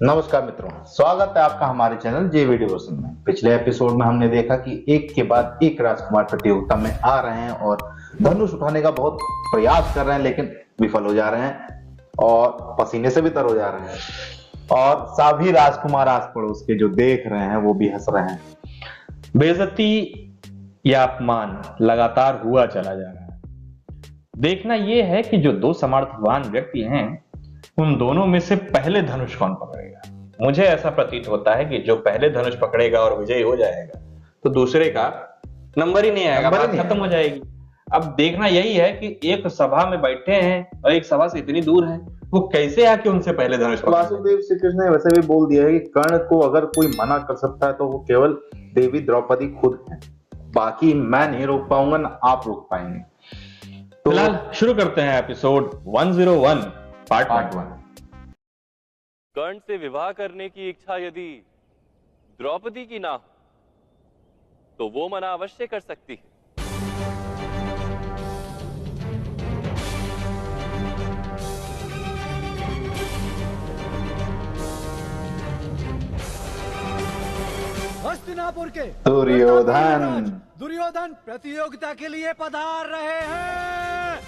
नमस्कार मित्रों, स्वागत है आपका हमारे चैनल जे वीडियोस में। पिछले एपिसोड में हमने देखा कि एक के बाद एक राजकुमार प्रतियोगिता में आ रहे हैं और धनुष उठाने का बहुत प्रयास कर रहे हैं, लेकिन विफल हो जा रहे हैं और पसीने से भी तर हो जा रहे हैं। और सभी राजकुमार आस पड़ोस के जो देख रहे हैं वो भी हंस रहे हैं। बेइज्जती या अपमान लगातार हुआ चला जा रहा है। देखना यह है कि जो दो सामर्थ्यवान व्यक्ति हैं उन दोनों में से पहले धनुष कौन पकड़ेगा। मुझे ऐसा प्रतीत होता है कि जो पहले धनुष पकड़ेगा और विजयी हो जाएगा तो दूसरे का नंबर ही नहीं आएगा, बात खत्म हो जाएगी। अब देखना यही है कि एक सभा में बैठे हैं और एक सभा से इतनी दूर है, वो कैसे आके उनसे पहले धनुष पकड़े। वासुदेव श्री कृष्ण ने वैसे भी बोल दिया है कि कर्ण को अगर कोई मना कर सकता है तो वो केवल देवी द्रौपदी खुद है। बाकी मैं नहीं रोक पाऊंगा, ना आप रोक पाएंगे। तो फिलहाल शुरू करते हैं एपिसोड 101 पार्ट 1। कर्ण से विवाह करने की इच्छा यदि द्रौपदी की ना हो तो वो मना अवश्य कर सकती है। हस्तिनापुर के दुर्योधन प्रतियोगिता के लिए पधार रहे हैं।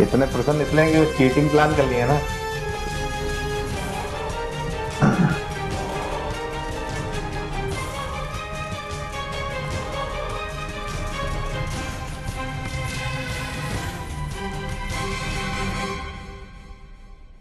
इतने प्रसन्न इसलिए कि चीटिंग प्लान कर लिए ना।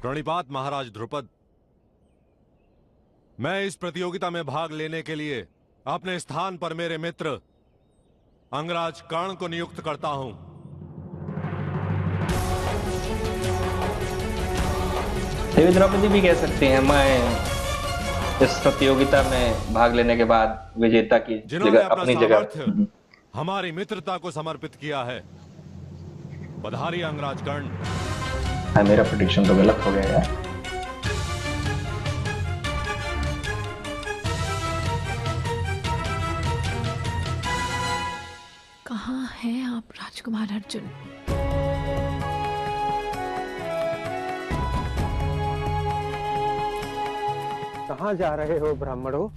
प्रणिपात महाराज ध्रुपद, मैं इस प्रतियोगिता में भाग लेने के लिए अपने स्थान पर मेरे मित्र अंगराज कर्ण को नियुक्त करता हूं। देवी द्रौपदी भी कह सकती हैं मैं इस प्रतियोगिता में भाग लेने के बाद विजेता की जगह अपनी जगह हमारी मित्रता को समर्पित किया है। बधाई अंगराज कर्ण। मेरा प्रेडिक्शन तो गलत हो गया यार। कहाँ हैं आप राजकुमार अर्जुन? कहाँ जा रहे हो ब्राह्मणों?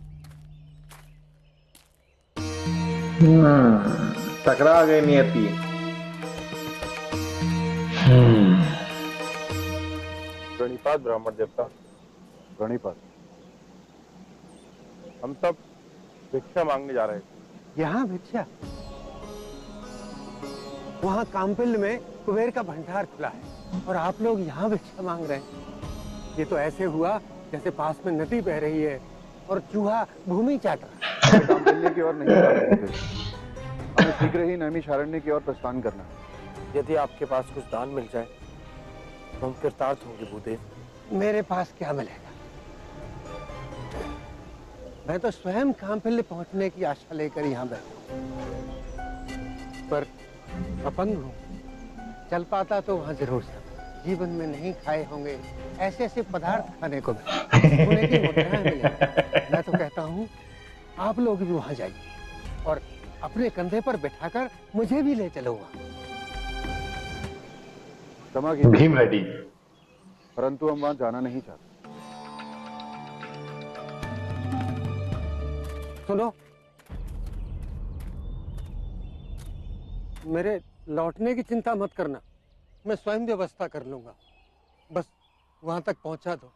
टकरा गई नियति। प्रणिपात ब्राह्मण देवता, प्रणिपात। हम सब भिक्षा मांगने जा रहे थे। यहाँ भिक्षा? वहाँ कामपिल में कुबेर का भंडार खुला है और आप लोग यहाँ भिक्षा मांग रहे हैं। ये तो ऐसे हुआ जैसे पास में नदी बह रही है और चूहा भूमि चाट रहा है। कामपिल्य की ओर नहीं जा रहे थे, हमें शीघ्र ही नैमिषारण्य की ओर प्रस्थान करना है। यदि आपके पास कुछ दान मिल जाए तो हम कृतार्थ होंगे भूदेव। मेरे पास क्या मिलेगा? मैं तो स्वयं कामपिल्य पहुंचने की आशा लेकर यहाँ बैठा हूं, पर अपंग हूं। चल पाता तो वहां जरूर जाता। जीवन में नहीं खाए होंगे ऐसे ऐसे पदार्थ खाने को सोने की मुद्राएं मिलेंगी। मैं तो कहता हूँ आप लोग भी वहां जाइए और अपने कंधे पर बैठाकर मुझे भी ले चलो वहां। क्षमा कीजिए भीम रेडी। परंतु हम वहां जाना नहीं चाहते। सुनो, मेरे लौटने की चिंता मत करना, मैं स्वयं व्यवस्था कर लूंगा। बस वहां तक पहुंचा दो,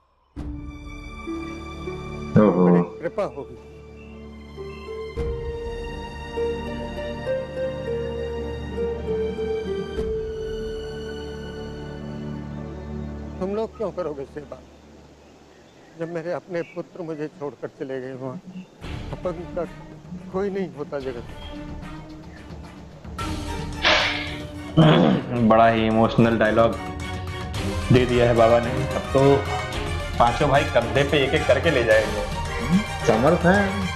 बड़ी कृपा होगी। तुम लोग क्यों करोगे सेवा जब मेरे अपने पुत्र मुझे छोड़कर चले गए? वहां अपंग का कोई नहीं होता जगत। बड़ा ही इमोशनल डायलॉग दे दिया है बाबा ने। अब तो पांचों भाई कंधे पे एक एक करके ले जाएंगे। समर्थ है।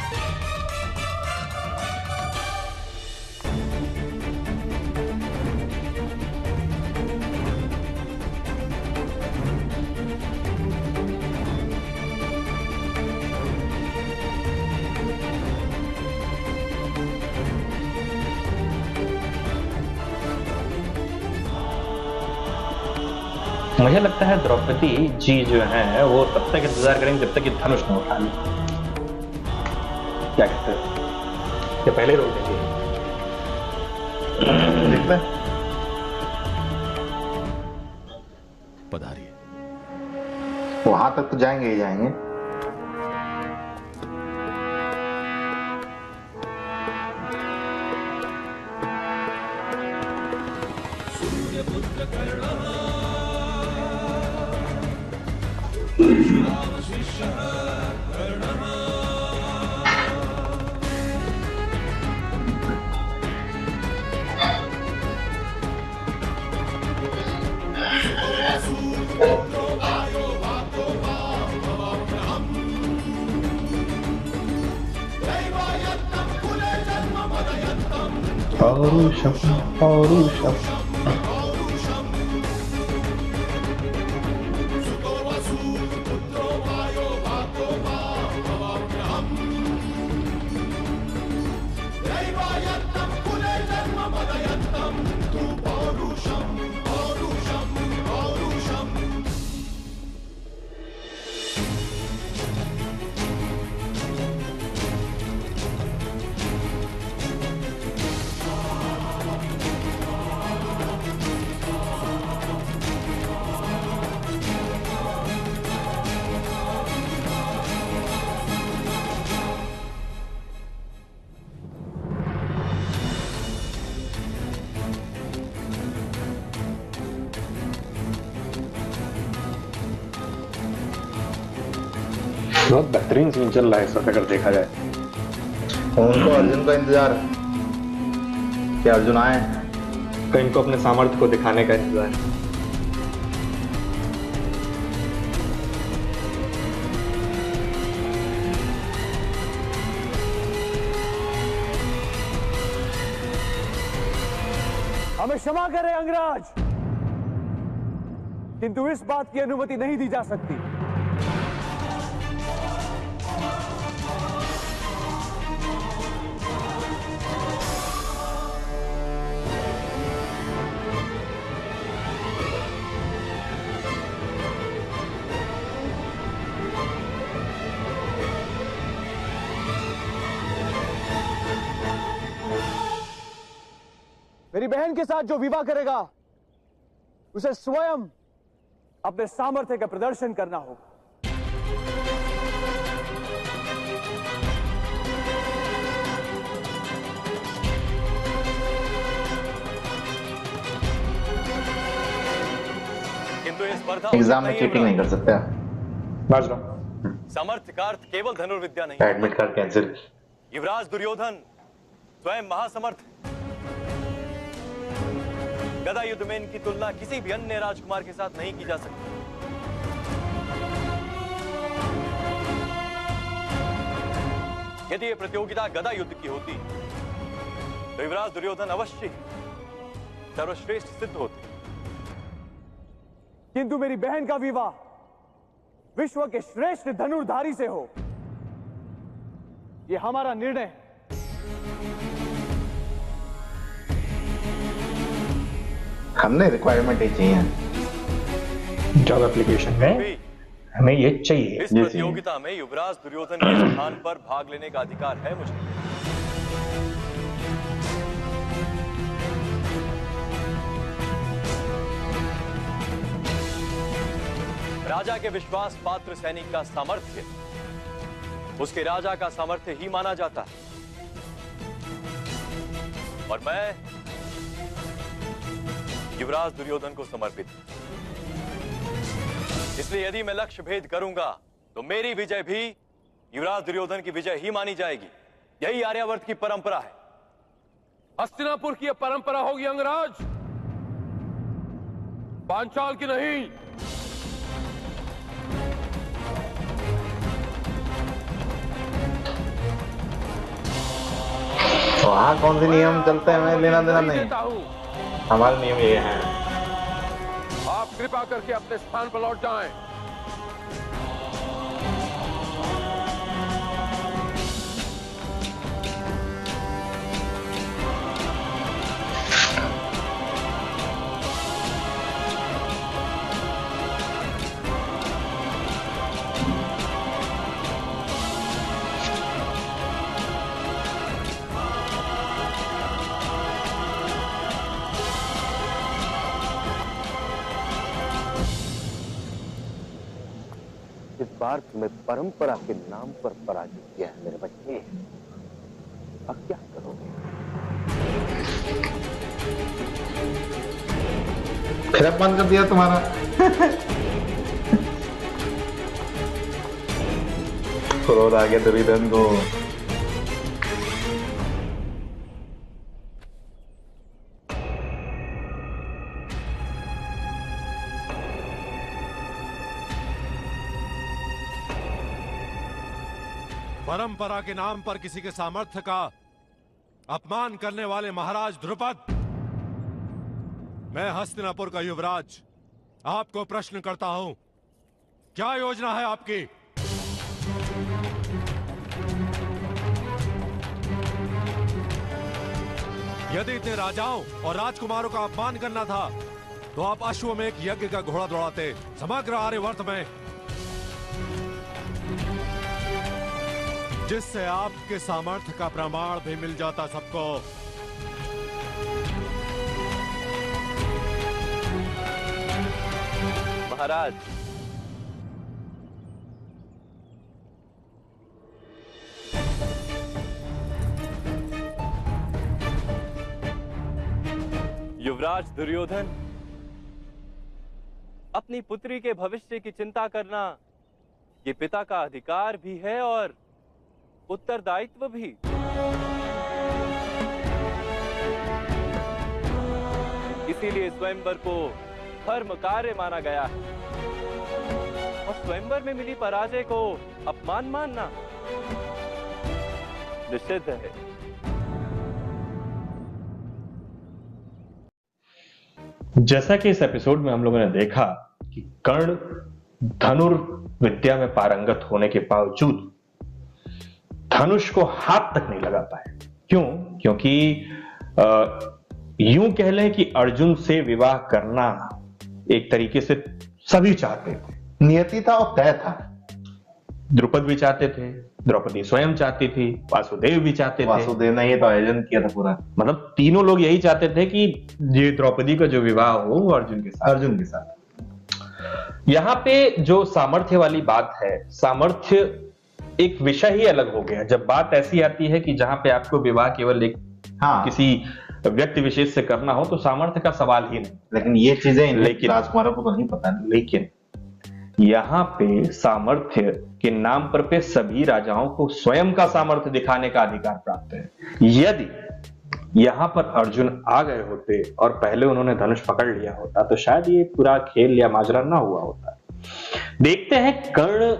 मुझे लगता है द्रौपदी जी जो है वो तब तक इंतजार करेंगे जब तक कि धनुष न उठा ले। क्या कहते हो? क्या पहले रोक देंगे? देखते हैं। पधारिए। वहां तक तो जाएंगे ही जाएंगे। पौरुषम पौरुषम। बहुत बेहतरीन सीन चल रहा है इस वक्त अगर देखा जाए। उनको अर्जुन का इंतजार है कि अर्जुन आए। तो इनको अपने सामर्थ्य को दिखाने का इंतजार है। हमें क्षमा करें अंगराज, किंतु इस बात की अनुमति नहीं दी जा सकती। मेरी बहन के साथ जो विवाह करेगा उसे स्वयं अपने सामर्थ्य का प्रदर्शन करना होगा। किंतु इस स्पर्धा एग्जाम में चीटिंग नहीं कर सकते। बाज लो। सामर्थ्य का अर्थ केवल धनुर्विद्या नहीं। Admit card cancel. युवराज दुर्योधन स्वयं महासमर्थ। गदा युद्ध में इनकी तुलना किसी भी अन्य राजकुमार के साथ नहीं की जा सकती। यदि यह प्रतियोगिता गदा युद्ध की होती तो युवराज दुर्योधन अवश्य ही सर्वश्रेष्ठ सिद्ध होते। किंतु मेरी बहन का विवाह विश्व के श्रेष्ठ धनुर्धारी से हो, यह हमारा निर्णय है। हमने रिक्वायरमेंट ही चाहिए जॉब एप्लीकेशन में, हमें ये चाहिए। इस प्रतियोगिता में युवराज दुर्योधन के स्थान पर भाग लेने का अधिकार है मुझे। राजा के विश्वास पात्र सैनिक का सामर्थ्य उसके राजा का सामर्थ्य ही माना जाता है, और मैं युवराज दुर्योधन को समर्पित हूं। इसलिए यदि मैं लक्ष्य भेद करूंगा तो मेरी विजय भी युवराज दुर्योधन की विजय ही मानी जाएगी। यही आर्यावर्त की परंपरा है। हस्तिनापुर की यह परंपरा होगी अंगराज, पांचाल की नहीं। वहाँ कौन से नियम चलते हैं हमें लेना देना नहीं। हमारे नियम ये हैं। आप कृपा करके अपने स्थान पर लौट जाएं। इस बार तुम्हें परंपरा के नाम पर पराजित किया है मेरे बच्चे। अब क्या करोगे? फिर अपमान कर दिया तुम्हारा। क्रोध आ गया दुर्योधन को। परंपरा के नाम पर किसी के सामर्थ्य का अपमान करने वाले महाराज द्रुपद, मैं हस्तिनापुर का युवराज आपको प्रश्न करता हूं, क्या योजना है आपकी? यदि इतने राजाओं और राजकुमारों का अपमान करना था तो आप अश्वमेध यज्ञ का घोड़ा दौड़ाते समग्र आर्यवर्त में, जिससे आपके सामर्थ्य का प्रमाण भी मिल जाता सबको। महाराज, युवराज दुर्योधन, अपनी पुत्री के भविष्य की चिंता करना ये पिता का अधिकार भी है और उत्तरदायित्व भी। इसीलिए स्वयंवर को धर्म कार्य माना गया है और स्वयंवर में मिली पराजय को अपमान मानना निषिद्ध है। जैसा कि इस एपिसोड में हम लोगों ने देखा कि कर्ण धनुर्विद्या में पारंगत होने के बावजूद धनुष को हाथ तक नहीं लगा पाए। क्यों? क्योंकि यूं कह लें कि अर्जुन से विवाह करना एक तरीके से सभी चाहते थे, नियति था और तय था। द्रुपद भी चाहते थे, द्रौपदी स्वयं चाहती थी, वासुदेव भी चाहते थे। वासुदेव ने ये तो आयोजन किया था पूरा। मतलब तीनों लोग यही चाहते थे कि ये द्रौपदी का जो विवाह हो वो अर्जुन के साथ। यहाँ पे जो सामर्थ्य वाली बात है, सामर्थ्य एक विषय ही अलग हो गया। जब बात ऐसी आती है कि जहां पे आपको विवाह केवल एक किसी व्यक्ति विशेष से करना हो तो सामर्थ्य का सवाल ही नहीं। लेकिन ये चीजें राजकुमारों को तो नहीं पता। लेकिन यहाँ पे सामर्थ्य के नाम पर पे सभी राजाओं को स्वयं का सामर्थ्य दिखाने का अधिकार प्राप्त है। यदि यहाँ पर अर्जुन आ गए होते और पहले उन्होंने धनुष पकड़ लिया होता तो शायद ये पूरा खेल या माजरा ना हुआ होता। देखते हैं कर्ण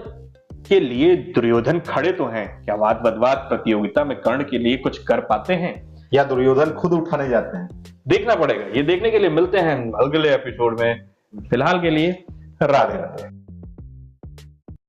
के लिए दुर्योधन खड़े तो हैं, क्या वाद विवाद प्रतियोगिता में कर्ण के लिए कुछ कर पाते हैं या दुर्योधन खुद उठाने जाते हैं? देखना पड़ेगा। ये देखने के लिए मिलते हैं अगले एपिसोड में। फिलहाल के लिए राधे राधे।